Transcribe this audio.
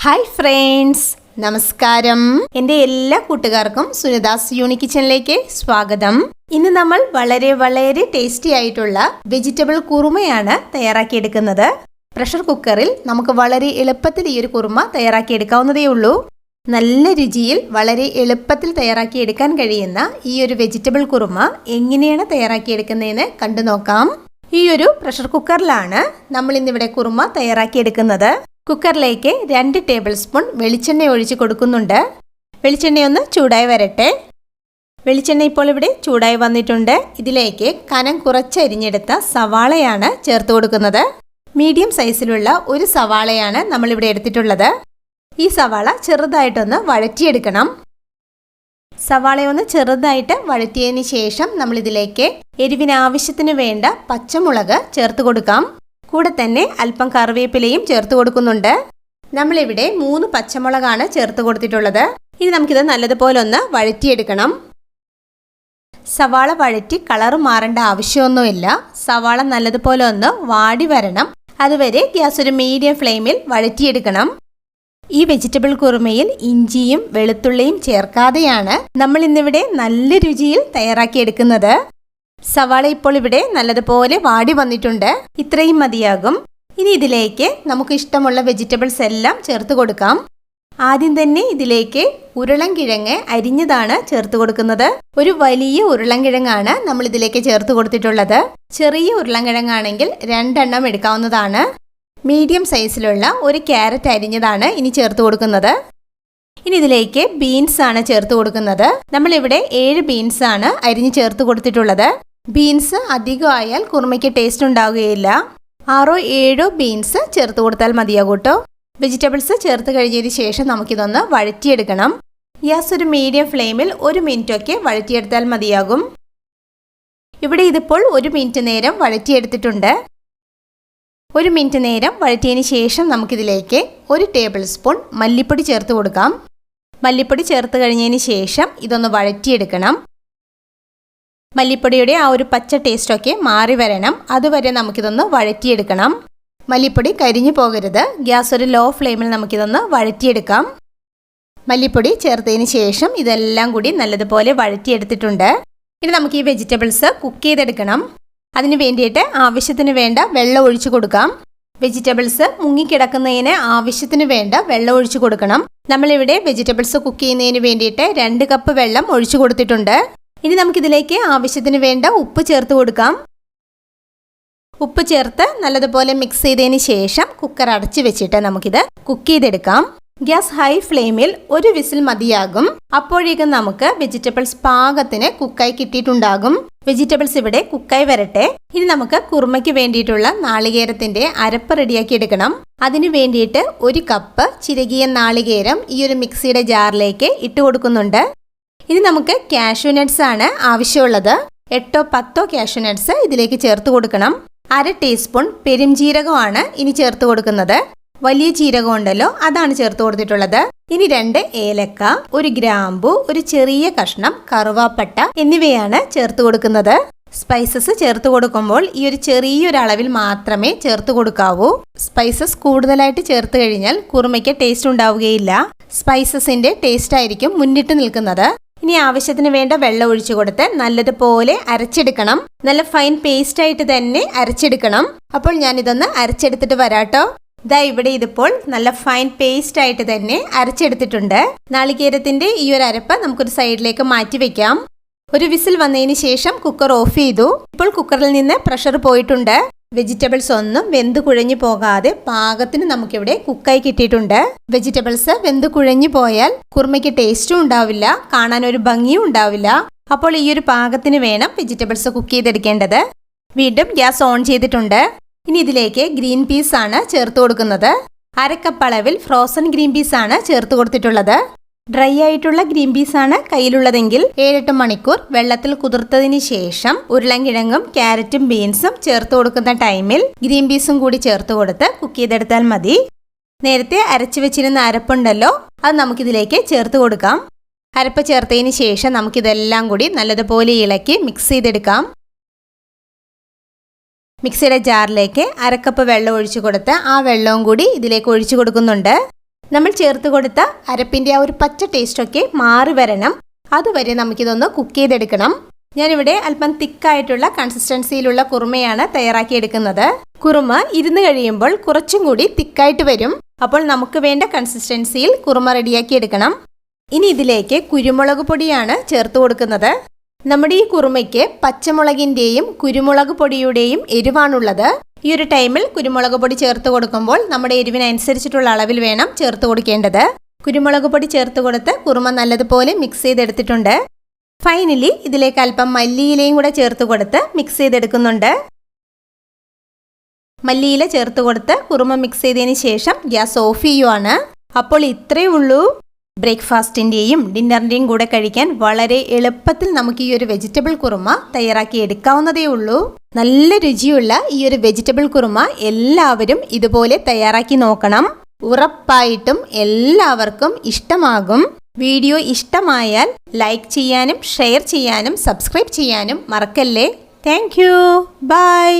Hi friends, നമസ്കാരം. എൻ്റെ എല്ലാ കൂട്ടുകാർക്കും സുനിതാസ് യൂണി കിച്ചണിലേക്ക് സ്വാഗതം. ഇന്ന് നമ്മൾ വളരെ ടേസ്റ്റി ആയിട്ടുള്ള വെജിറ്റബിൾ കുറുമയാണ് തയ്യാറാക്കിയെടുക്കുന്നത്. പ്രഷർ കുക്കറിൽ നമുക്ക് വളരെ എളുപ്പത്തിൽ ഈ ഒരു കുറുമ തയ്യാറാക്കിയെടുക്കാവുന്നതേ ഉള്ളൂ. നല്ല രുചിയിൽ വളരെ എളുപ്പത്തിൽ തയ്യാറാക്കിയെടുക്കാൻ കഴിയുന്ന ഈ ഒരു വെജിറ്റബിൾ കുറുമ എങ്ങനെയാണ് തയ്യാറാക്കിയെടുക്കുന്നതെന്ന് കണ്ടു നോക്കാം. ഈ ഒരു പ്രഷർ കുക്കറിലാണ് നമ്മൾ ഇന്നിവിടെ കുറുമ തയ്യാറാക്കിയെടുക്കുന്നത്. കുക്കറിലേക്ക് 2 ടേബിൾ സ്പൂൺ വെളിച്ചെണ്ണ ഒഴിച്ച് കൊടുക്കുന്നുണ്ട്. വെളിച്ചെണ്ണയൊന്ന് ചൂടായി വരട്ടെ. വെളിച്ചെണ്ണ ഇപ്പോൾ ഇവിടെ ചൂടായി വന്നിട്ടുണ്ട്. ഇതിലേക്ക് കനം കുറച്ചരിഞ്ഞെടുത്ത സവാളയാണ് ചേർത്ത് കൊടുക്കുന്നത്. മീഡിയം സൈസിലുള്ള ഒരു സവാളയാണ് നമ്മളിവിടെ എടുത്തിട്ടുള്ളത്. ഈ സവാള ചെറുതായിട്ടൊന്ന് വഴറ്റിയെടുക്കണം. സവാളയൊന്ന് ചെറുതായിട്ട് വഴറ്റിയതിന് ശേഷം നമ്മളിതിലേക്ക് എരിവിന് ആവശ്യത്തിന് വേണ്ട പച്ചമുളക് ചേർത്ത് കൊടുക്കാം. കൂടെ തന്നെ അല്പം കറിവേപ്പിലയും ചേർത്ത് കൊടുക്കുന്നുണ്ട്. നമ്മളിവിടെ 3 പച്ചമുളകാണ് ചേർത്ത് കൊടുത്തിട്ടുള്ളത്. ഇനി നമുക്കിത് നല്ലതുപോലെ ഒന്ന് വഴറ്റിയെടുക്കണം. സവാള വഴറ്റി കളർ മാറേണ്ട ആവശ്യമൊന്നുമില്ല. സവാള നല്ലതുപോലെ ഒന്ന് വാടി വരണം. അതുവരെ ഗ്യാസ് ഒരു മീഡിയം ഫ്ലെയിമിൽ വഴറ്റിയെടുക്കണം. ഈ വെജിറ്റബിൾ കുറുമയിൽ ഇഞ്ചിയും വെളുത്തുള്ളിയും ചേർക്കാതെയാണ് നമ്മൾ ഇന്നിവിടെ നല്ല രുചിയിൽ തയ്യാറാക്കിയെടുക്കുന്നത്. സവാള ഇപ്പോൾ ഇവിടെ നല്ലതുപോലെ വാടി വന്നിട്ടുണ്ട്. ഇത്രയും മതിയാകും. ഇനി ഇതിലേക്ക് നമുക്ക് ഇഷ്ടമുള്ള വെജിറ്റബിൾസ് എല്ലാം ചേർത്ത് കൊടുക്കാം. ആദ്യം തന്നെ ഇതിലേക്ക് ഉരുളൻകിഴങ്ങ് അരിഞ്ഞതാണ് ചേർത്ത് കൊടുക്കുന്നത്. ഒരു വലിയ ഉരുളൻകിഴങ്ങാണ് നമ്മൾ ഇതിലേക്ക് ചേർത്ത് കൊടുത്തിട്ടുള്ളത്. ചെറിയ ഉരുളൻകിഴങ്ങാണെങ്കിൽ 2 എണ്ണം എടുക്കാവുന്നതാണ്. മീഡിയം സൈസിലുള്ള ഒരു ക്യാരറ്റ് അരിഞ്ഞതാണ് ഇനി ചേർത്ത് കൊടുക്കുന്നത്. ഇനി ഇതിലേക്ക് ബീൻസ് ആണ് ചേർത്ത് കൊടുക്കുന്നത്. നമ്മളിവിടെ 7 ബീൻസ് ആണ് അരിഞ്ഞ് ചേർത്ത് കൊടുത്തിട്ടുള്ളത്. ബീൻസ് അധികമായാൽ കുറുമയ്ക്ക് ടേസ്റ്റ് ഉണ്ടാവുകയില്ല. 6-7 ബീൻസ് ചേർത്ത് കൊടുത്താൽ മതിയാകും കേട്ടോ. വെജിറ്റബിൾസ് ചേർത്ത് കഴിഞ്ഞതിന് ശേഷം നമുക്കിതൊന്ന് വഴറ്റിയെടുക്കണം. ഗ്യാസ് ഒരു മീഡിയം ഫ്ലെയിമിൽ 1 മിനിറ്റൊക്കെ വഴറ്റിയെടുത്താൽ മതിയാകും. ഇവിടെ ഇതിപ്പോൾ 1 മിനിറ്റ് നേരം വഴറ്റിയെടുത്തിട്ടുണ്ട്. 1 മിനിറ്റ് നേരം വഴറ്റിയതിന് ശേഷം നമുക്കിതിലേക്ക് 1 ടേബിൾ സ്പൂൺ മല്ലിപ്പൊടി ചേർത്ത് കൊടുക്കാം. മല്ലിപ്പൊടി ചേർത്ത് കഴിഞ്ഞതിന് ശേഷം ഇതൊന്ന് വഴറ്റിയെടുക്കണം. മല്ലിപ്പൊടിയുടെ ആ ഒരു പച്ച ടേസ്റ്റൊക്കെ മാറി വരണം. അതുവരെ നമുക്കിതൊന്ന് വഴറ്റിയെടുക്കണം. മല്ലിപ്പൊടി കരിഞ്ഞു പോകരുത്. ഗ്യാസ് ഒരു ലോ ഫ്ലെയിമിൽ നമുക്കിതൊന്ന് വഴറ്റിയെടുക്കാം. മല്ലിപ്പൊടി ചേർത്തതിന് ശേഷം ഇതെല്ലാം കൂടി നല്ലതുപോലെ വഴറ്റിയെടുത്തിട്ടുണ്ട്. ഇനി നമുക്ക് ഈ വെജിറ്റബിൾസ് കുക്ക് ചെയ്തെടുക്കണം. അതിന് വേണ്ടിയിട്ട് ആവശ്യത്തിന് വേണ്ട വെള്ളം ഒഴിച്ചു കൊടുക്കാം. വെജിറ്റബിൾസ് മുങ്ങിക്കിടക്കുന്നതിന് ആവശ്യത്തിന് വേണ്ട വെള്ളം ഒഴിച്ചു കൊടുക്കണം. നമ്മളിവിടെ വെജിറ്റബിൾസ് കുക്ക് ചെയ്യുന്നതിന് വേണ്ടിയിട്ട് 2 കപ്പ് വെള്ളം ഒഴിച്ചു കൊടുത്തിട്ടുണ്ട്. ഇനി നമുക്കിതിലേക്ക് ആവശ്യത്തിന് വേണ്ട ഉപ്പ് ചേർത്ത് കൊടുക്കാം. ഉപ്പ് ചേർത്ത് നല്ലതുപോലെ മിക്സ് ചെയ്തതിന് ശേഷം കുക്കർ അടച്ചു വെച്ചിട്ട് നമുക്കിത് കുക്ക് ചെയ്തെടുക്കാം. ഗ്യാസ് ഹൈ ഫ്ലെയിമിൽ 1 വിസിൽ മതിയാകും. അപ്പോഴേക്കും നമുക്ക് വെജിറ്റബിൾസ് പാകത്തിന് കുക്കായി കിട്ടിയിട്ടുണ്ടാകും. വെജിറ്റബിൾസ് ഇവിടെ കുക്കായി വരട്ടെ. ഇനി നമുക്ക് കുറുമയ്ക്ക് വേണ്ടിയിട്ടുള്ള നാളികേരത്തിന്റെ അരപ്പ് റെഡിയാക്കി എടുക്കണം. അതിനു വേണ്ടിയിട്ട് 1 കപ്പ് ചിരകിയ നാളികേരം ഈ ഒരു മിക്സിയുടെ ജാറിലേക്ക് ഇട്ട് കൊടുക്കുന്നുണ്ട്. ഇനി നമുക്ക് കാഷ്യൂ നട്ട്സ് ആണ് ആവശ്യമുള്ളത്. 8-10 കാഷ്യൂ നട്ട്സ് ഇതിലേക്ക് ചേർത്ത് കൊടുക്കണം. 1/2 ടീസ്പൂൺ പെരുംജീരകമാണ് ഇനി ചേർത്ത് കൊടുക്കുന്നത്. വലിയ ജീരകം ഉണ്ടല്ലോ, അതാണ് ചേർത്ത് കൊടുത്തിട്ടുള്ളത്. ഇനി 2 ഏലക്ക, 1 ഗ്രാമ്പു, ഒരു ചെറിയ കഷ്ണം കറുവാപ്പട്ട എന്നിവയാണ് ചേർത്ത് കൊടുക്കുന്നത്. സ്പൈസസ് ചേർത്ത് കൊടുക്കുമ്പോൾ ഈ ഒരു ചെറിയൊരു അളവിൽ മാത്രമേ ചേർത്ത് കൊടുക്കാവൂ. സ്പൈസസ് കൂടുതലായിട്ട് ചേർത്ത് കഴിഞ്ഞാൽ കുറുമയ്ക്ക് ടേസ്റ്റ് ഉണ്ടാവുകയില്ല. സ്പൈസസിന്റെ ടേസ്റ്റ് ആയിരിക്കും മുന്നിട്ട് നിൽക്കുന്നത്. ഇനി ആവശ്യത്തിന് വേണ്ട വെള്ളം ഒഴിച്ചു കൊടുത്ത് നല്ലതുപോലെ അരച്ചെടുക്കണം. നല്ല ഫൈൻ പേസ്റ്റ് ആയിട്ട് തന്നെ അരച്ചെടുക്കണം. അപ്പോൾ ഞാനിതൊന്ന് അരച്ചെടുത്തിട്ട് വരാട്ടോ. ദാ ഇവിടെ ഇതിപ്പോൾ നല്ല ഫൈൻ പേസ്റ്റ് ആയിട്ട് തന്നെ അരച്ചെടുത്തിട്ടുണ്ട്. നാളികേരത്തിന്റെ ഈ ഒരു അരപ്പ് നമുക്കൊരു സൈഡിലേക്ക് മാറ്റി വെക്കാം. 1 വിസിൽ വന്നതിന് ശേഷം കുക്കർ ഓഫ് ചെയ്തു. ഇപ്പോൾ കുക്കറിൽ നിന്ന് പ്രഷർ പോയിട്ടുണ്ട്. വെജിറ്റബിൾസ് ഒന്നും വെന്ത് കുഴഞ്ഞു പോകാതെ പാകത്തിന് നമുക്കിവിടെ കുക്കായി കിട്ടിയിട്ടുണ്ട്. വെജിറ്റബിൾസ് വെന്ത് കുഴഞ്ഞു പോയാൽ കുറുമയ്ക്ക് ടേസ്റ്റും ഉണ്ടാവില്ല, കാണാൻ ഒരു ഭംഗിയും ഉണ്ടാവില്ല. അപ്പോൾ ഈ ഒരു പാകത്തിന് വേണം വെജിറ്റബിൾസ് കുക്ക് ചെയ്തെടുക്കേണ്ടത്. വീണ്ടും ഗ്യാസ് ഓൺ ചെയ്തിട്ടുണ്ട്. ഇനി ഇതിലേക്ക് ഗ്രീൻ പീസ് ആണ് ചേർത്ത് കൊടുക്കുന്നത്. 1/2 കപ്പ് അളവിൽ ഫ്രോസൺ ഗ്രീൻ പീസ് ആണ് ചേർത്ത് കൊടുത്തിട്ടുള്ളത്. ഡ്രൈ ആയിട്ടുള്ള ഗ്രീൻ പീസ് ആണ് കയ്യിലുള്ളതെങ്കിൽ 7-8 മണിക്കൂർ വെള്ളത്തിൽ കുതിർത്തതിന് ശേഷം ഉരുളൻകിഴങ്ങും ക്യാരറ്റും ബീൻസും ചേർത്ത് കൊടുക്കുന്ന ടൈമിൽ ഗ്രീൻ പീസും കൂടി ചേർത്ത് കൊടുത്ത് കുക്ക് ചെയ്തെടുത്താൽ മതി. നേരത്തെ അരച്ചു വെച്ചിരുന്ന അരപ്പുണ്ടല്ലോ, അത് നമുക്കിതിലേക്ക് ചേർത്ത് കൊടുക്കാം. അരപ്പ് ചേർത്തതിന് ശേഷം നമുക്കിതെല്ലാം കൂടി നല്ലതുപോലെ ഇളക്കി മിക്സ് ചെയ്തെടുക്കാം. മിക്സിയുടെ ജാറിലേക്ക് 1/2 കപ്പ് വെള്ളം ഒഴിച്ചു കൊടുത്ത് ആ വെള്ളവും കൂടി ഇതിലേക്ക് ഒഴിച്ചു കൊടുക്കുന്നുണ്ട്. നമ്മൾ ചേർത്ത് കൊടുത്ത അരപ്പിൻ്റെ ആ ഒരു പച്ച ടേസ്റ്റൊക്കെ മാറി വരണം. അതുവരെ നമുക്കിതൊന്ന് കുക്ക് ചെയ്തെടുക്കണം. ഞാനിവിടെ അല്പം തിക്കായിട്ടുള്ള കൺസിസ്റ്റൻസിയിലുള്ള കുറുമയാണ് തയ്യാറാക്കിയെടുക്കുന്നത്. കുറുമ ഇരുന്ന് കഴിയുമ്പോൾ കുറച്ചും കൂടി തിക്കായിട്ട് വരും. അപ്പോൾ നമുക്ക് വേണ്ട കൺസിസ്റ്റൻസിയിൽ കുറുമ റെഡിയാക്കി എടുക്കണം. ഇനി ഇതിലേക്ക് കുരുമുളക് പൊടിയാണ് ചേർത്ത് കൊടുക്കുന്നത്. നമ്മുടെ ഈ കുറുമയ്ക്ക് പച്ചമുളകിൻ്റെയും കുരുമുളക് പൊടിയുടെയും എരിവാണുള്ളത്. ഈ ഒരു ടൈമിൽ കുരുമുളക് പൊടി ചേർത്ത് കൊടുക്കുമ്പോൾ നമ്മുടെ എരിവിനനുസരിച്ചിട്ടുള്ള അളവിൽ വേണം ചേർത്ത് കൊടുക്കേണ്ടത്. കുരുമുളക് പൊടി ചേർത്ത് കൊടുത്ത് കുറുമ നല്ലതുപോലെ മിക്സ് ചെയ്തെടുത്തിട്ടുണ്ട്. ഫൈനലി ഇതിലേക്ക് അല്പം മല്ലിയിലയും കൂടെ ചേർത്ത് കൊടുത്ത് മിക്സ് ചെയ്തെടുക്കുന്നുണ്ട്. മല്ലിയില ചേർത്ത് കൊടുത്ത് കുറുമ മിക്സ് ചെയ്തതിന് ശേഷം ഗ്യാസ് ഓഫ് ചെയ്യുവാണ്. അപ്പോൾ ഇത്രയേ ഉള്ളൂ. ബ്രേക്ക്ഫാസ്റ്റിൻ്റെയും ഡിന്നറിൻ്റെയും കൂടെ കഴിക്കാൻ വളരെ എളുപ്പത്തിൽ നമുക്ക് ഈ ഒരു വെജിറ്റബിൾ കുറുമ തയ്യാറാക്കി എടുക്കാവുന്നതേ ഉള്ളൂ. നല്ല രുചിയുള്ള ഈ ഒരു വെജിറ്റബിൾ കുറുമ എല്ലാവരും ഇതുപോലെ തയ്യാറാക്കി നോക്കണം. ഉറപ്പായിട്ടും എല്ലാവർക്കും ഇഷ്ടമാകും. വീഡിയോ ഇഷ്ടമായാൽ ലൈക്ക് ചെയ്യാനും ഷെയർ ചെയ്യാനും സബ്സ്ക്രൈബ് ചെയ്യാനും മറക്കല്ലേ. Thank you. ബൈ.